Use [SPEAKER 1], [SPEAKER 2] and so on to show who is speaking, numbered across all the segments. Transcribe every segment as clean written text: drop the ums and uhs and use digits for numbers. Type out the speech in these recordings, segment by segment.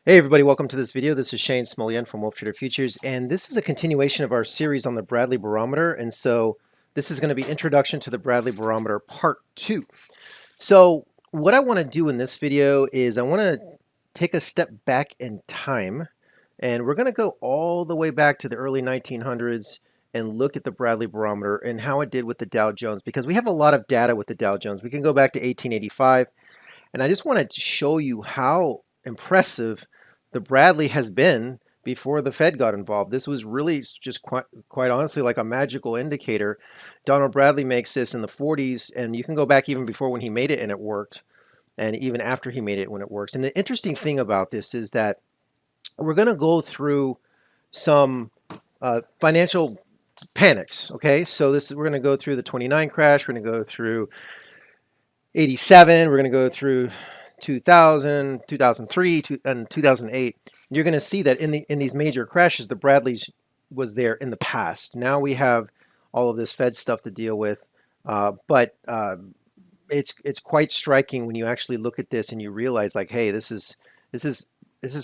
[SPEAKER 1] Hey everybody, welcome to this video. This is Shane Smolian from Wolf Trader Futures, and this is a continuation of our series on the Bradley Barometer. And so this is going to be Introduction to the Bradley Barometer Part 2. So what I want to do in this video is I want to take a step back in time, and we're going to go all the way back to the early 1900s and look at the Bradley Barometer and how it did with the Dow Jones, because we have a lot of data with the Dow Jones. We can go back to 1885, and I just wanted to show you how impressive the Bradley has been before the Fed got involved. This was really just quite honestly like a magical indicator. Donald Bradley makes this in the 40s, and you can go back even before when he made it and it worked, and even after he made it when it works. And the interesting thing about this is that we're going to go through some financial panics. Okay, so we're going to go through the 29 crash. We're going to go through 87. We're going to go through 2000, 2003, and 2008. You're going to see that in these major crashes, the Bradleys was there in the past. Now we have all of this Fed stuff to deal with, but it's quite striking when you actually look at this and you realize, like, hey, this is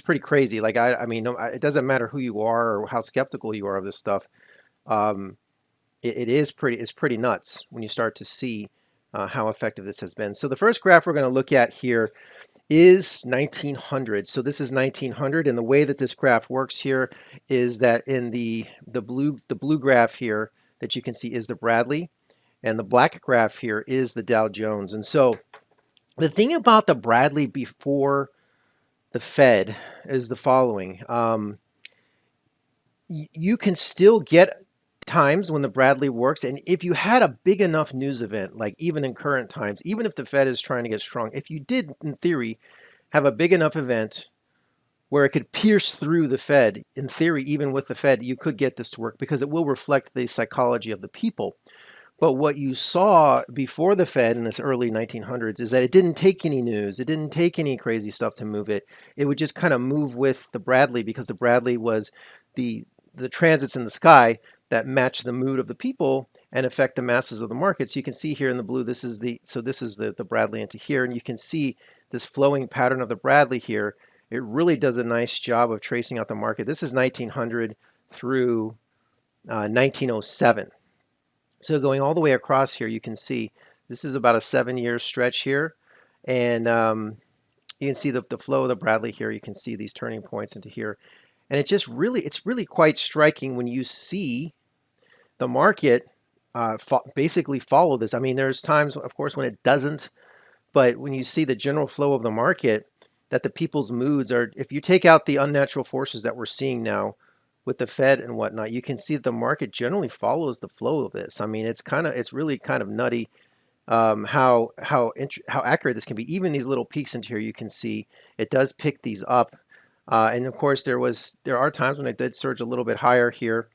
[SPEAKER 1] pretty crazy. Like, I mean, it doesn't matter who you are or how skeptical you are of this stuff. Um, it's pretty nuts when you start to see how effective this has been. So the first graph we're going to look at here is 1900. So this is 1900, and the way that this graph works here is that in the blue graph here that you can see is the Bradley, and the black graph here is the Dow Jones. And so the thing about the Bradley before the Fed is the following. You can still get times when the Bradley works, and if you had a big enough news event, like even in current times, even if the Fed is trying to get strong, if you did, in theory, have a big enough event where it could pierce through the Fed, in theory, even with the Fed, you could get this to work because it will reflect the psychology of the people. But what you saw before the Fed in this early 1900s is that it didn't take any news. It didn't take any crazy stuff to move it. It would just kind of move with the Bradley because the Bradley was the transits in the sky that match the mood of the people and affect the masses of the markets. You can see here in the blue, this is the Bradley into here, and you can see this flowing pattern of the Bradley here. It really does a nice job of tracing out the market. This is 1900 through 1907. So going all the way across here, you can see this is about a 7-year stretch here, and you can see the flow of the Bradley here. You can see these turning points into here, and it's really quite striking when you see the market basically follow this. I mean, there's times, of course, when it doesn't, but when you see the general flow of the market, that the people's moods are, if you take out the unnatural forces that we're seeing now with the Fed and whatnot, you can see that the market generally follows the flow of this. I mean, it's really kind of nutty how accurate this can be. Even these little peaks into here, you can see it does pick these up. And of course, there are times when it did surge a little bit higher here,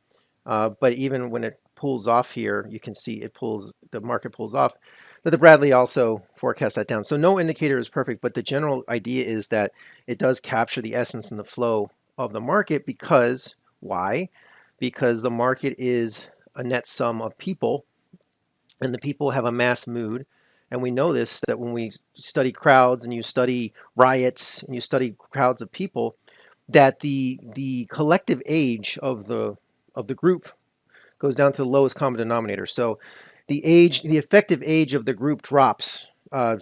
[SPEAKER 1] but even when it pulls off here, you can see the market pulls off. But the Bradley also forecasts that down. So no indicator is perfect, but the general idea is that it does capture the essence and the flow of the market because, why? Because the market is a net sum of people, and the people have a mass mood. And we know this, that when we study crowds and you study riots and you study crowds of people, that the collective age of the group goes down to the lowest common denominator. So the effective age of the group drops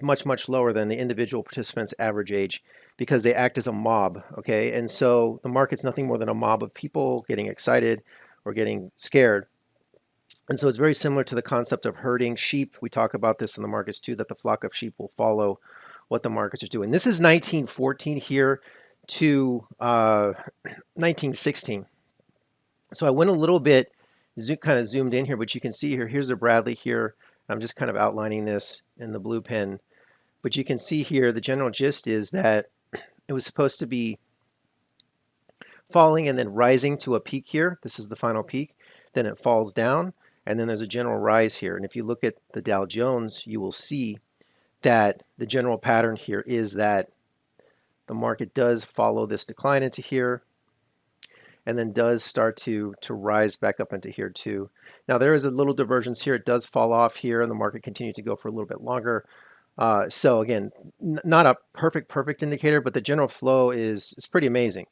[SPEAKER 1] much lower than the individual participants' average age because they act as a mob. Okay, and so the market's nothing more than a mob of people getting excited or getting scared. And so it's very similar to the concept of herding sheep. We talk about this in the markets too, that the flock of sheep will follow what the markets are doing. This is 1914 here to 1916. So I went a little bit, kind of zoomed in here, but you can see here, here's the Bradley here. I'm just kind of outlining this in the blue pen. But you can see here, the general gist is that it was supposed to be falling and then rising to a peak here. This is the final peak. Then it falls down, and then there's a general rise here. And if you look at the Dow Jones, you will see that the general pattern here is that the market does follow this decline into here, and then does start to rise back up into here too. Now there is a little divergence here. It does fall off here, and the market continues to go for a little bit longer. So again, not a perfect indicator, but the general flow is pretty amazing.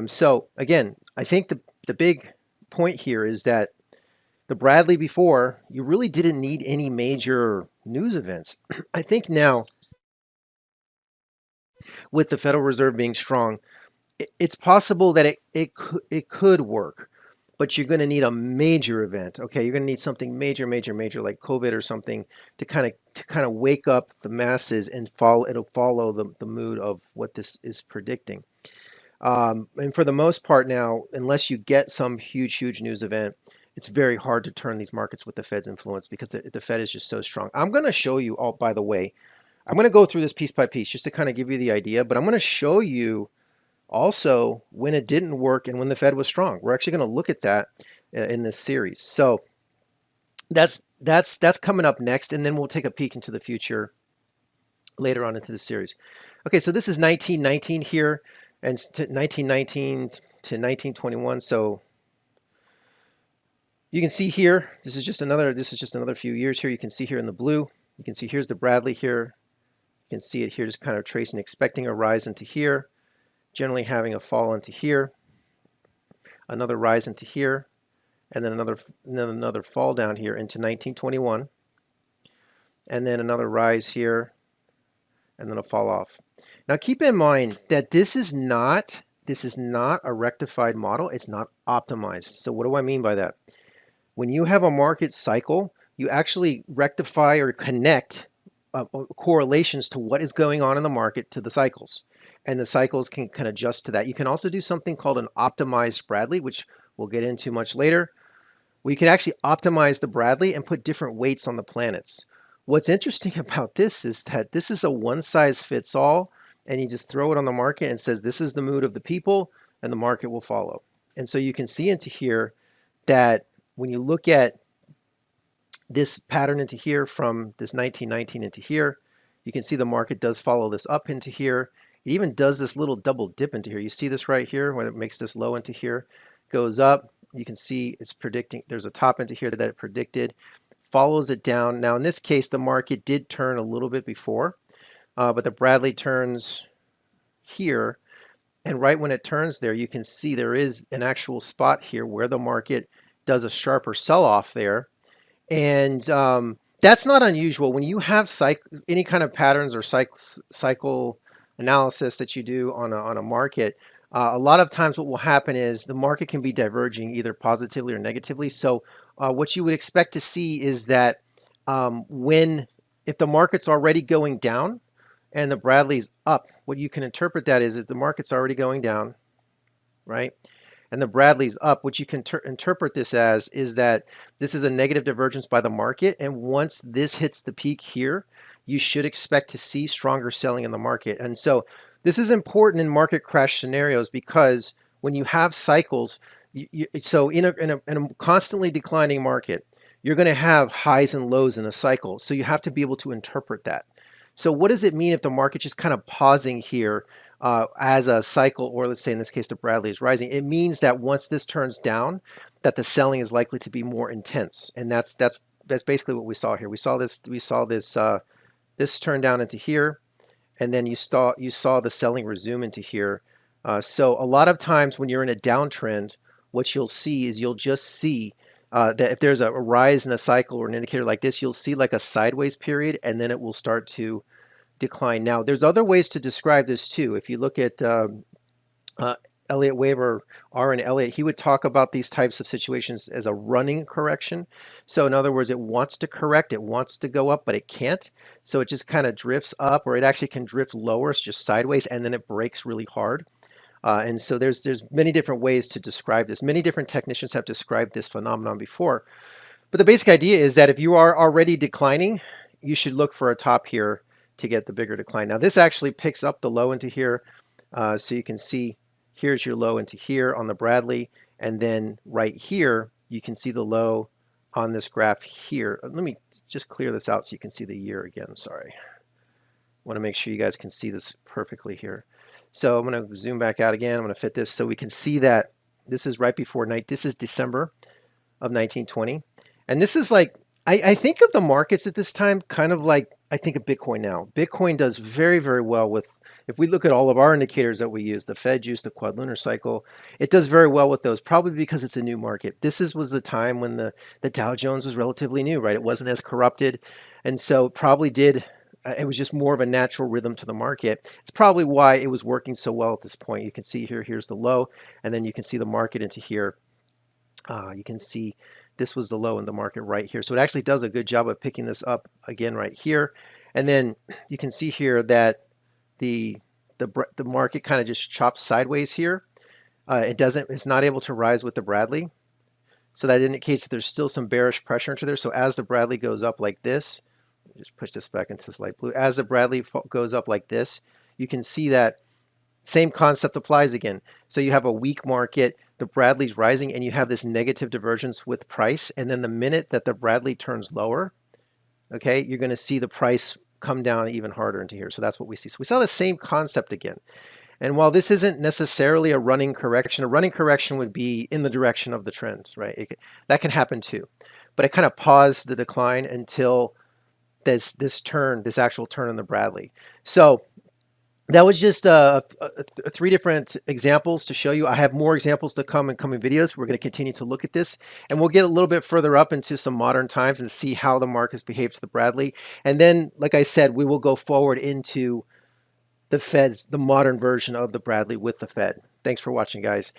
[SPEAKER 1] So again, I think the big point here is that the Bradley before, you really didn't need any major news events. I think now with the Federal Reserve being strong, it's possible that it could work, but you're going to need a major event. Okay, you're going to need something major, like COVID or something to kind of wake up the masses and follow. It'll follow the mood of what this is predicting. And for the most part now, unless you get some huge news event, it's very hard to turn these markets with the Fed's influence because the Fed is just so strong. I'm going to show you all, by the way, I'm going to go through this piece by piece just to kind of give you the idea, but I'm going to show you also when it didn't work and when the Fed was strong. We're actually going to look at that in this series. So that's coming up next, and then we'll take a peek into the future later on into the series. Okay, so this is 1919 here, and 1919 to 1921. So you can see here, this is just another few years here. You can see here in the blue, you can see here's the Bradley here. You can see it here just kind of tracing, expecting a rise into here, generally having a fall into here, another rise into here, and then another fall down here into 1921, and then another rise here, and then a fall off. Now keep in mind that this is not a rectified model. It's not optimized. So what do I mean by that? When you have a market cycle, you actually rectify or connect correlations to what is going on in the market to the cycles. And the cycles can adjust to that. You can also do something called an optimized Bradley, which we'll get into much later. We can actually optimize the Bradley and put different weights on the planets. What's interesting about this is that this is a one size fits all, and you just throw it on the market and says this is the mood of the people and the market will follow. And so you can see into here that when you look at this pattern into here from this 1919 into here, you can see the market does follow this up into here. It even does this little double dip into here. You see this right here when it makes this low into here, goes up. You can see it's predicting, there's a top into here that it predicted, follows it down. Now in this case, the market did turn a little bit before, but the Bradley turns here. And right when it turns there, you can see there is an actual spot here where the market does a sharper sell-off there. And that's not unusual. When you have any kind of patterns or cycle analysis that you do on a market, a lot of times what will happen is the market can be diverging either positively or negatively. So what you would expect to see is that if the market's already going down and the Bradley's up, what you can interpret that is if the market's already going down, right? And the Bradley's up, what you can interpret this as is that this is a negative divergence by the market. And once this hits the peak here, you should expect to see stronger selling in the market. And so this is important in market crash scenarios because when you have cycles, so in a constantly declining market, you're going to have highs and lows in a cycle. So you have to be able to interpret that. So what does it mean if the market just kind of pausing here as a cycle, or let's say in this case, the Bradley is rising? It means that once this turns down, that the selling is likely to be more intense. And that's basically what we saw here. We saw this turn down into here, and then you saw the selling resume into here. So a lot of times when you're in a downtrend, what you'll see is you'll just see that if there's a rise in a cycle or an indicator like this, you'll see like a sideways period, and then it will start to decline. Now, there's other ways to describe this too. If you look at Elliott Wave or R and Elliott, he would talk about these types of situations as a running correction. So in other words, it wants to correct, it wants to go up, but it can't. So it just kind of drifts up, or it actually can drift lower, it's just sideways, and then it breaks really hard. And so there's many different ways to describe this. Many different technicians have described this phenomenon before. But the basic idea is that if you are already declining, you should look for a top here to get the bigger decline. Now this actually picks up the low into here. So you can see here's your low into here on the Bradley. And then right here, you can see the low on this graph here. Let me just clear this out so you can see the year again. Sorry. I want to make sure you guys can see this perfectly here. So I'm going to zoom back out again. I'm going to fit this so we can see that this is right before night. This is December of 1920. And this is like I think of the markets at this time kind of like I think of Bitcoin now. Bitcoin does very, very well with, if we look at all of our indicators that we use, the Fed use, the quad lunar cycle, it does very well with those, probably because it's a new market. Was the time when the Dow Jones was relatively new, right? It wasn't as corrupted. And so it probably did, it was just more of a natural rhythm to the market. It's probably why it was working so well at this point. You can see here, here's the low, and then you can see the market into here. You can see this was the low in the market right here. So it actually does a good job of picking this up again right here. And then you can see here that the the market kind of just chops sideways here. It's not able to rise with the Bradley. So that indicates that there's still some bearish pressure into there. So as the Bradley goes up like this, just push this back into this light blue. As the Bradley goes up like this, you can see that same concept applies again. So you have a weak market, the Bradley's rising, and you have this negative divergence with price. And then the minute that the Bradley turns lower, okay, you're going to see the price come down even harder into here. So that's what we see. So we saw the same concept again. And while this isn't necessarily a running correction would be in the direction of the trend, right? That can happen too. But it kind of paused the decline until this actual turn in the Bradley. So that was just three different examples to show you. I have more examples to come in coming videos. We're going to continue to look at this, and we'll get a little bit further up into some modern times and see how the markets behave to the Bradley. And then, like I said, we will go forward into the modern version of the Bradley with the Fed. Thanks for watching, guys.